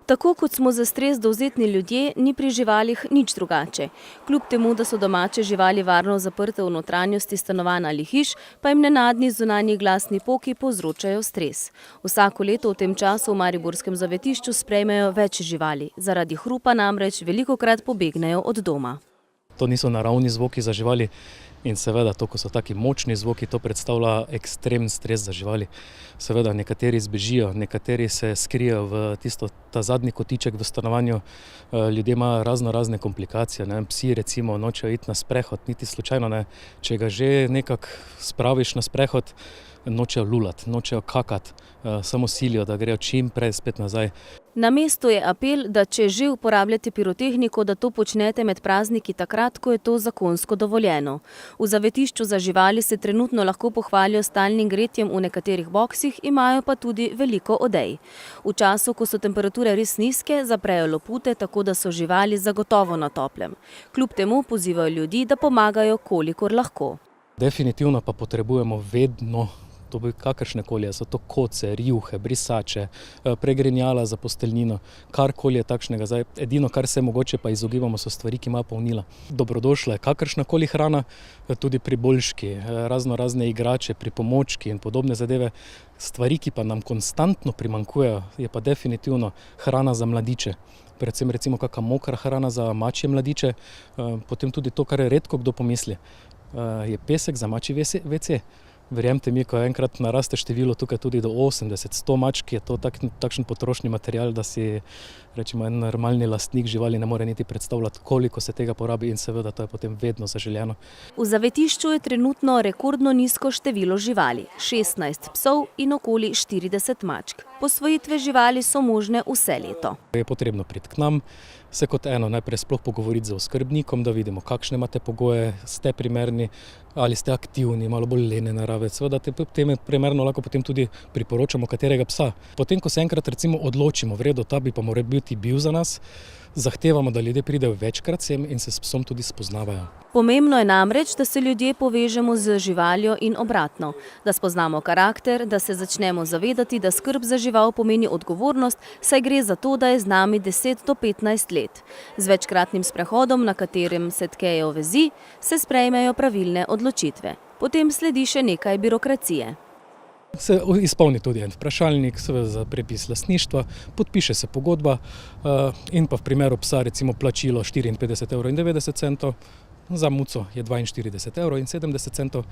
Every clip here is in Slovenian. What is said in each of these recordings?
Tako kot smo za stres dovzetni ljudje, ni pri živalih nič drugače. Kljub temu, da so domače živali varno zaprte v notranjosti stanovanj ali hiš, pa jim nenadni zunanji glasni poki povzročajo stres. Vsako leto v tem času v mariborskem zavetišču sprejmejo več živali. Zaradi hrupa namreč velikokrat pobegnejo od doma. To niso naravni zvoki za živali in seveda to, ko so taki močni zvoki, to predstavlja ekstremen stres za živali. Seveda nekateri zbežijo, nekateri se skrijejo v ta zadnji kotiček v stanovanju. Ljudje imajo razne komplikacije. Psi recimo nočejo iti na sprehod, niti slučajno ne. Če ga že nekako spraviš na sprehod, nočejo lulati, nočejo kakati, samo silijo, da grejo čim prej spet nazaj. Na mestu je apel, da če že uporabljate pirotehniko, da to počnete med prazniki takrat, ko je to zakonsko dovoljeno. V zavetišču za živali se trenutno lahko pohvalijo stalnim gretjem v nekaterih boksih, imajo pa tudi veliko odej. V času, ko so temperature res nizke, zaprejo lopute, tako da so živali zagotovo na toplem. Kljub temu pozivajo ljudi, da pomagajo, kolikor lahko. Definitivno pa potrebujemo vedno, to bi kakršnekoli, so to koce, rjuhe, brisače, pregrinjala za posteljnino, karkoli je takšnega. Zdaj, edino, kar se mogoče pa izogibamo, so stvari, ki imajo polnila. Dobrodošla je kakršnakoli hrana, tudi priboljški, razne igrače, pripomočki in podobne zadeve. Stvari, ki pa nam konstantno primanjkujejo, je pa definitivno hrana za mladiče. Predvsem recimo kakšna mokra hrana za mačje mladiče, potem tudi to, kar je redko kdo pomisli, je pesek za mačji WC. Verjemite mi, ko enkrat naraste število tukaj tudi do 80-100 mačk, je to takšen potrošni material, da si rečemo en normalni lastnik živali ne more niti predstavljati, koliko se tega porabi in seveda to je potem vedno zaželjeno. V zavetišču je trenutno rekordno nizko število živali, 16 psov in okoli 40 mačk. Posvojitve živali so možne vse leto. Je potrebno priti k nam, se kot eno najprej sploh pogovoriti z oskrbnikom, da vidimo, kakšne imate pogoje, ste primerni, ali ste aktivni, malo bolj lene narave. Seveda teme primerno lahko potem tudi priporočamo katerega psa. Potem, ko se enkrat recimo odločimo, v redu, ta bi pa mora biti bil za nas, zahtevamo, da ljudje pridejo večkrat sem in se s psom tudi spoznavajo. Pomembno je namreč, da se ljudje povežemo z živaljo in obratno, da spoznamo karakter, da se začnemo zavedati, da skrb za žival pomeni odgovornost, saj gre za to, da je z nami 10 do 15 let. Z večkratnim sprehodom, na katerem se tkejo vezi, se sprejmejo pravilne odločitve. Potem sledi še nekaj birokracije. Se izpolni tudi en vprašalnik, seveda za prepis lastništva, podpiše se pogodba in pa v primeru psa recimo plačilo 54,90 €, za muco je 42,70 €.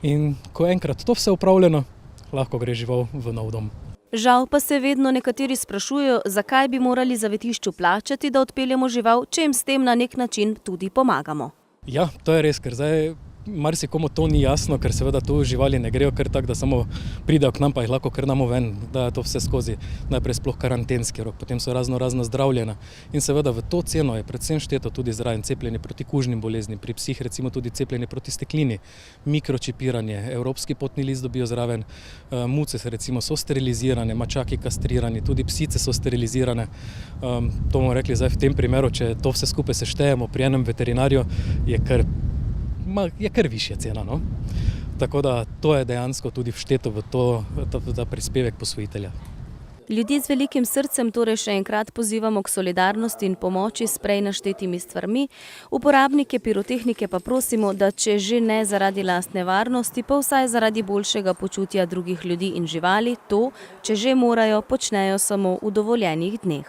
In ko je enkrat to vse upravljeno, lahko gre žival v nov dom. Žal pa se vedno nekateri sprašujejo, zakaj bi morali zavetišču plačati, da odpeljemo žival, če jim s tem na nek način tudi pomagamo. Ja, to je res, ker zdaj marsikomu to ni jasno, ker seveda tu živali ne grejo kar tako, da samo pridejo k nam, pa jih lahko kar damo ven, da je to vse skozi najprej sploh karantenski rok, potem so razno zdravljena. In seveda v to ceno je predvsem šteto tudi zraven cepljenje proti kužnim boleznim, pri psih recimo tudi cepljenje proti steklini, mikročipiranje, evropski potni list dobijo zraven, muce recimo so sterilizirane, mačaki kastrirani, tudi psice so sterilizirane. To bomo rekli zdaj v tem primeru, če to vse skupaj seštejemo pri enem veterinarju, je kar višja cena. No? Tako da to je dejansko tudi všteto v ta prispevek posvojitelja. Ljudi z velikim srcem torej še enkrat pozivamo k solidarnosti in pomoči s prej naštetimi stvarmi. Uporabnike pirotehnike pa prosimo, da če že ne zaradi lastne varnosti, pa vsaj zaradi boljšega počutja drugih ljudi in živali, to, če že morajo, počnejo samo v dovoljenih dneh.